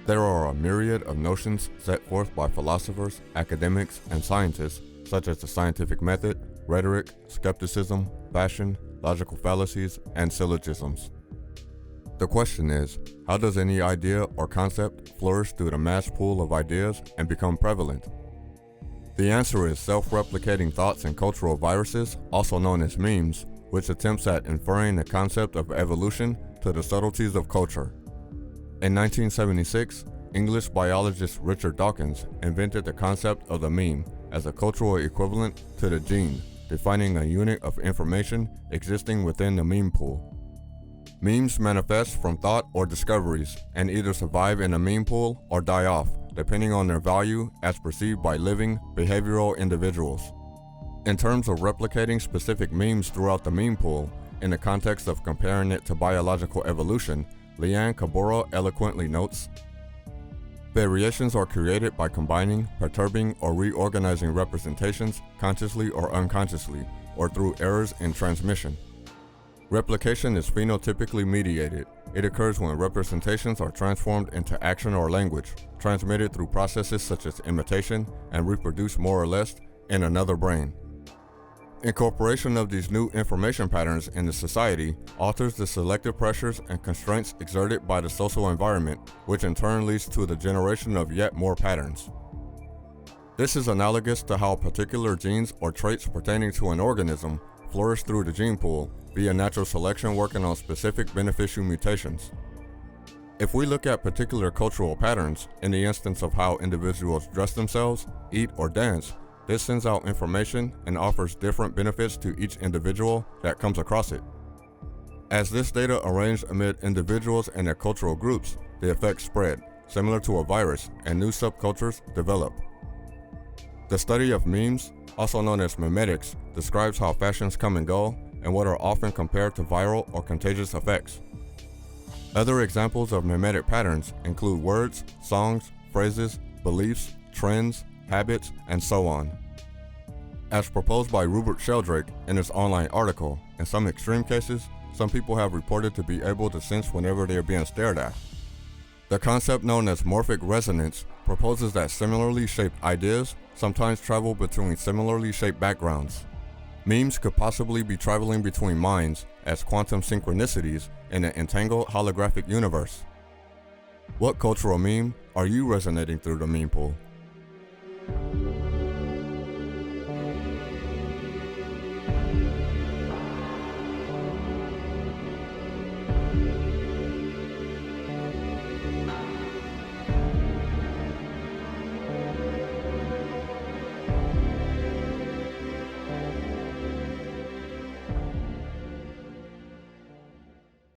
There are a myriad of notions set forth by philosophers, academics, and scientists, such as the scientific method, rhetoric, skepticism, fashion, logical fallacies, and syllogisms. The question is, how does any idea or concept flourish through the mass pool of ideas and become prevalent? The answer is self-replicating thoughts and cultural viruses, also known as memes, which attempts at inferring the concept of evolution to the subtleties of culture. In 1976, English biologist Richard Dawkins invented the concept of the meme as a cultural equivalent to the gene, defining a unit of information existing within the meme pool. Memes manifest from thought or discoveries and either survive in a meme pool or die off, depending on their value as perceived by living, behavioral individuals. In terms of replicating specific memes throughout the meme pool, in the context of comparing it to biological evolution, Leanne Cabora eloquently notes, "Variations are created by combining, perturbing, or reorganizing representations consciously or unconsciously, or through errors in transmission. Replication is phenotypically mediated. It occurs when representations are transformed into action or language, transmitted through processes such as imitation, and reproduced more or less in another brain. Incorporation of these new information patterns into society alters the selective pressures and constraints exerted by the social environment, which in turn leads to the generation of yet more patterns. This is analogous to how particular genes or traits pertaining to an organism flourish through the gene pool via natural selection working on specific beneficial mutations. If we look at particular cultural patterns, in the instance of how individuals dress themselves, eat, or dance, this sends out information and offers different benefits to each individual that comes across it. As this data arranged amid individuals and their cultural groups, the effects spread, similar to a virus, and new subcultures develop. The study of memes, also known as memetics, describes how fashions come and go and what are often compared to viral or contagious effects. Other examples of memetic patterns include words, songs, phrases, beliefs, trends, habits, and so on. As proposed by Rupert Sheldrake in his online article, in some extreme cases, some people have reported to be able to sense whenever they are being stared at. The concept known as morphic resonance proposes that similarly shaped ideas sometimes travel between similarly shaped backgrounds. Memes could possibly be traveling between minds as quantum synchronicities in an entangled holographic universe. What cultural meme are you resonating through the meme pool?